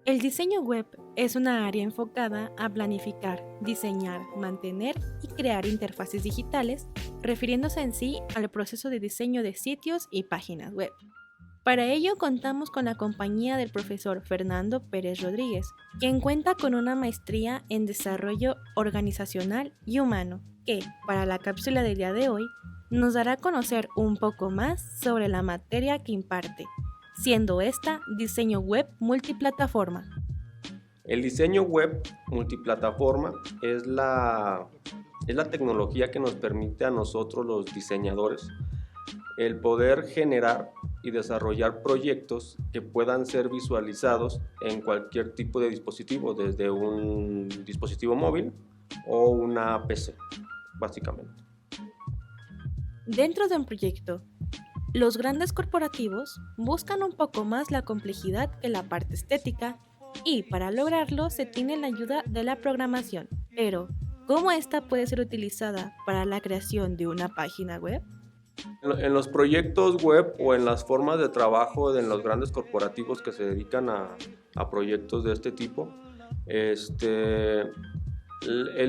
El diseño web es una área enfocada a planificar, diseñar, mantener y crear interfaces digitales, refiriéndose en sí al proceso de diseño de sitios y páginas web. Para ello contamos con la compañía del profesor Fernando Pérez Rodríguez, quien cuenta con una maestría en desarrollo organizacional y humano, que, para la cápsula del día de hoy, nos dará a conocer un poco más sobre la materia que imparte, siendo esta diseño web multiplataforma. El diseño web multiplataforma es la tecnología que nos permite a nosotros los diseñadores el poder generar y desarrollar proyectos que puedan ser visualizados en cualquier tipo de dispositivo, desde un dispositivo móvil o una PC, básicamente. Dentro de un proyecto, los grandes corporativos buscan un poco más la complejidad que la parte estética y para lograrlo se tiene la ayuda de la programación. Pero, ¿cómo esta puede ser utilizada para la creación de una página web? En los proyectos web o en las formas de trabajo de los grandes corporativos que se dedican a proyectos de este tipo, el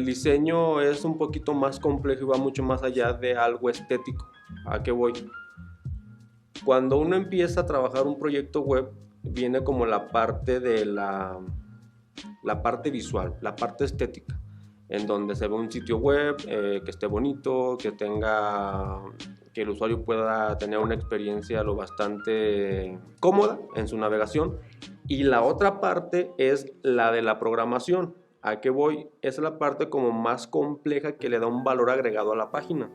diseño es un poquito más complejo y va mucho más allá de algo estético. ¿A qué voy? Cuando uno empieza a trabajar un proyecto web, viene como la parte de la parte visual, la parte estética, en donde se ve un sitio web que esté bonito, que el usuario pueda tener una experiencia lo bastante cómoda en su navegación. Y la otra parte es la de la programación. ¿A qué voy? Es la parte como más compleja que le da un valor agregado a la página.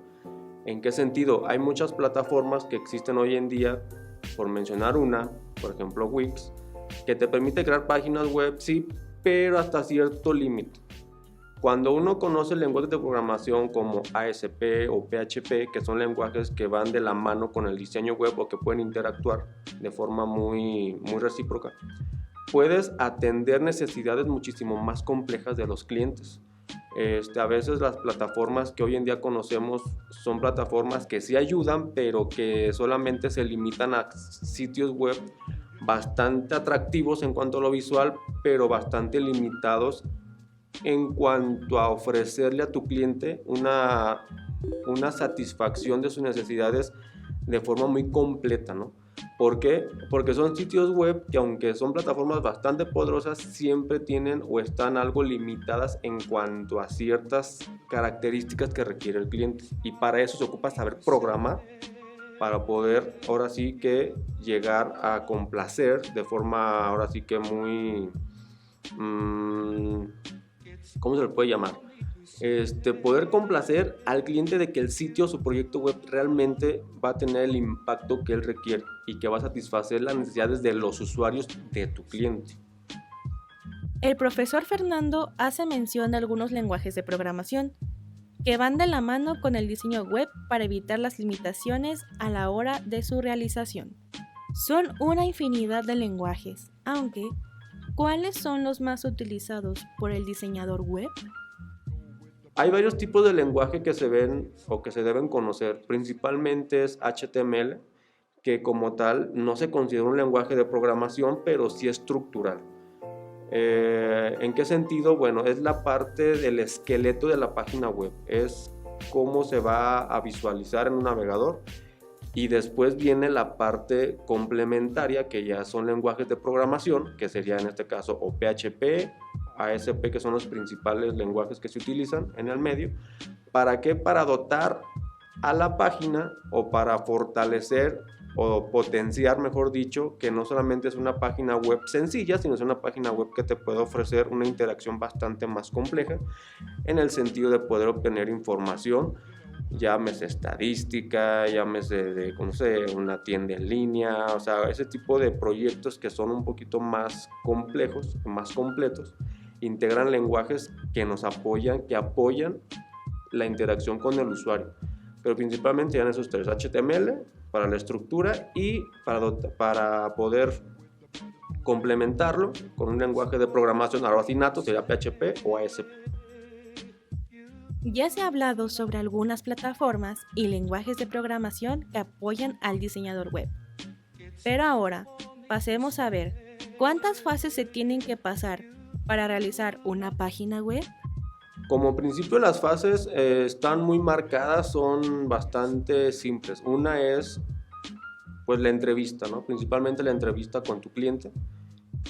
¿En qué sentido? Hay muchas plataformas que existen hoy en día, por mencionar una, por ejemplo Wix, que te permite crear páginas web, sí, pero hasta cierto límite. Cuando uno conoce lenguajes de programación como ASP o PHP, que son lenguajes que van de la mano con el diseño web o que pueden interactuar de forma muy recíproca, puedes atender necesidades muchísimo más complejas de los clientes. A veces las plataformas que hoy en día conocemos son plataformas que sí ayudan, pero que solamente se limitan a sitios web bastante atractivos en cuanto a lo visual, pero bastante limitados en cuanto a ofrecerle a tu cliente una satisfacción de sus necesidades de forma muy completa, ¿no? ¿Por qué? Porque son sitios web que, aunque son plataformas bastante poderosas, siempre tienen o están algo limitadas en cuanto a ciertas características que requiere el cliente. Y para eso se ocupa saber programar para poder ahora sí que llegar a complacer de forma ahora sí que muy ¿cómo se le puede llamar? Poder complacer al cliente de que el sitio o su proyecto web realmente va a tener el impacto que él requiere y que va a satisfacer las necesidades de los usuarios de tu cliente. El profesor Fernando hace mención de algunos lenguajes de programación que van de la mano con el diseño web para evitar las limitaciones a la hora de su realización. Son una infinidad de lenguajes, aunque ¿cuáles son los más utilizados por el diseñador web? Hay varios tipos de lenguaje que se ven o que se deben conocer. Principalmente es HTML, que como tal no se considera un lenguaje de programación, pero sí estructural. ¿En qué sentido? Bueno, es la parte del esqueleto de la página web. Es cómo se va a visualizar en un navegador. Y después viene la parte complementaria, que ya son lenguajes de programación, que sería en este caso o PHP, ASP, que son los principales lenguajes que se utilizan en el medio. ¿Para qué? Para dotar a la página o para fortalecer o potenciar, mejor dicho, que no solamente es una página web sencilla, sino es una página web que te puede ofrecer una interacción bastante más compleja en el sentido de poder obtener información, llámese estadística, llámese no sé, una tienda en línea, o sea, ese tipo de proyectos que son un poquito más complejos, más completos, integran lenguajes que nos apoyan, que apoyan la interacción con el usuario. Pero principalmente serían esos tres: HTML para la estructura y para poder complementarlo con un lenguaje de programación ahora sí nato, sería PHP o ASP. Ya se ha hablado sobre algunas plataformas y lenguajes de programación que apoyan al diseñador web. Pero ahora, pasemos a ver ¿Cuántas fases se tienen que pasar para realizar una página web? Como principio las fases están muy marcadas, son bastante simples. Una es pues la entrevista, ¿no? Principalmente la entrevista con tu cliente.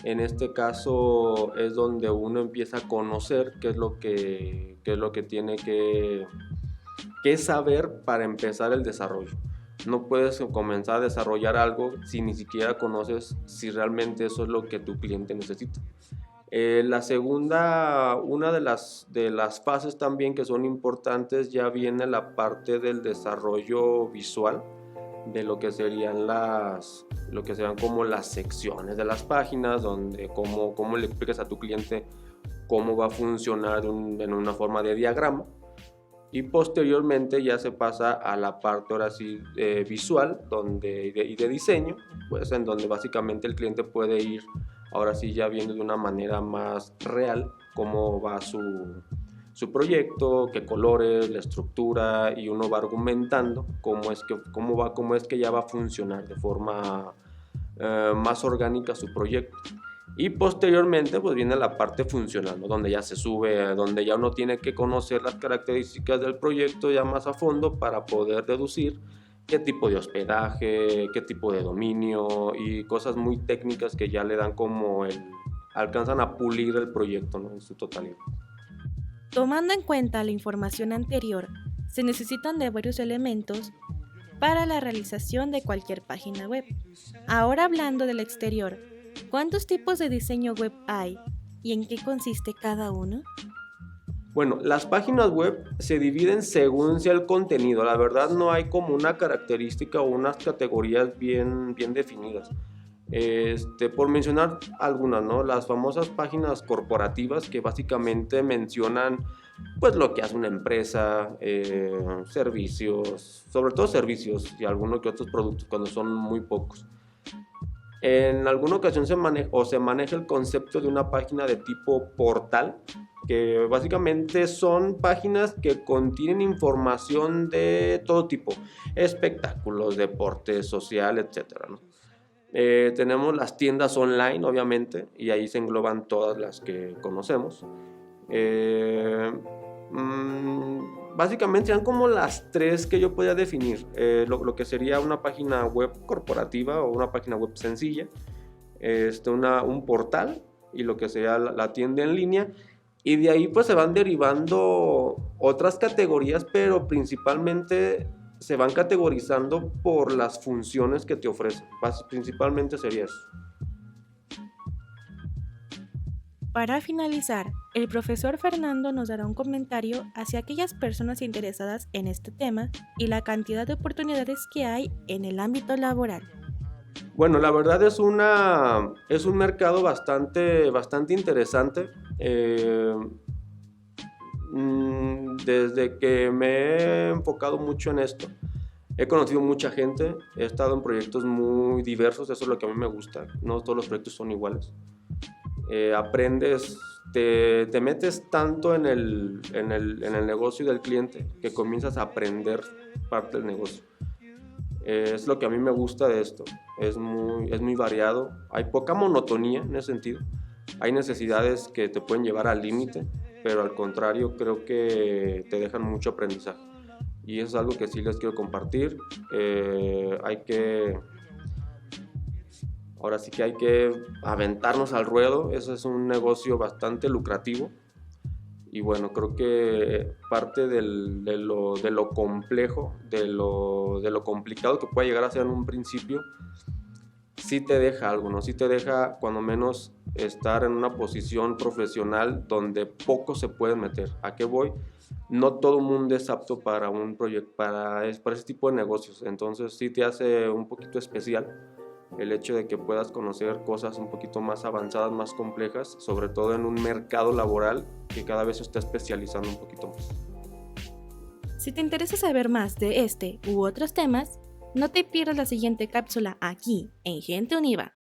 En este caso es donde uno empieza a conocer qué es lo que tiene que saber para empezar el desarrollo. No puedes comenzar a desarrollar algo si ni siquiera conoces si realmente eso es lo que tu cliente necesita. La segunda, una de las fases también que son importantes, ya viene la parte del desarrollo visual de lo que serían como las secciones de las páginas, donde cómo le explicas a tu cliente cómo va a funcionar en una forma de diagrama. Y posteriormente ya se pasa a la parte ahora sí visual y de diseño, pues en donde básicamente el cliente puede ir ahora sí ya viendo de una manera más real cómo va su proyecto, qué colores, la estructura, y uno va argumentando cómo es que ya va a funcionar de forma más orgánica su proyecto. Y posteriormente pues viene la parte funcional, ¿no? Donde ya se sube, donde ya uno tiene que conocer las características del proyecto ya más a fondo para poder deducir qué tipo de hospedaje, qué tipo de dominio y cosas muy técnicas que ya le dan alcanzan a pulir el proyecto, ¿no? En su totalidad. Tomando en cuenta la información anterior, se necesitan de varios elementos para la realización de cualquier página web. Ahora hablando del exterior, ¿cuántos tipos de diseño web hay y en qué consiste cada uno? Bueno, las páginas web se dividen según sea el contenido. La verdad no hay como una característica o unas categorías bien definidas. Por mencionar algunas, ¿no? Las famosas páginas corporativas que básicamente mencionan pues lo que hace una empresa, servicios, sobre todo servicios y algunos que otros productos cuando son muy pocos. En alguna ocasión se maneja el concepto de una página de tipo portal, que básicamente son páginas que contienen información de todo tipo, espectáculos, deportes, social, etcétera, ¿no? Tenemos las tiendas online, obviamente, y ahí se engloban todas las que conocemos. Básicamente serían como las tres que yo podría definir, lo que sería una página web corporativa o una página web sencilla, un portal y lo que sería la tienda en línea, y de ahí pues se van derivando otras categorías, pero principalmente se van categorizando por las funciones que te ofrecen. Principalmente sería eso. Para finalizar, el profesor Fernando nos dará un comentario hacia aquellas personas interesadas en este tema y la cantidad de oportunidades que hay en el ámbito laboral. Bueno, la verdad es un mercado bastante interesante. Desde que me he enfocado mucho en esto, he conocido mucha gente, he estado en proyectos muy diversos, eso es lo que a mí me gusta, no todos los proyectos son iguales. Aprendes, te metes tanto en el negocio del cliente que comienzas a aprender parte del negocio. Es lo que a mí me gusta de esto, es muy variado, hay poca monotonía en ese sentido, hay necesidades que te pueden llevar al límite, pero al contrario creo que te dejan mucho aprendizaje, y eso es algo que sí les quiero compartir. Ahora sí que hay que aventarnos al ruedo, eso es un negocio bastante lucrativo. Y bueno, creo que parte de lo complejo, de lo complicado que puede llegar a ser en un principio, sí te deja algo, ¿no? Sí te deja cuando menos estar en una posición profesional donde poco se puede meter. ¿A qué voy? No todo el mundo es apto para un proyecto, para ese tipo de negocios. Entonces sí te hace un poquito especial el hecho de que puedas conocer cosas un poquito más avanzadas, más complejas, sobre todo en un mercado laboral que cada vez se está especializando un poquito más. Si te interesa saber más de este u otros temas, no te pierdas la siguiente cápsula aquí en Gente Univa.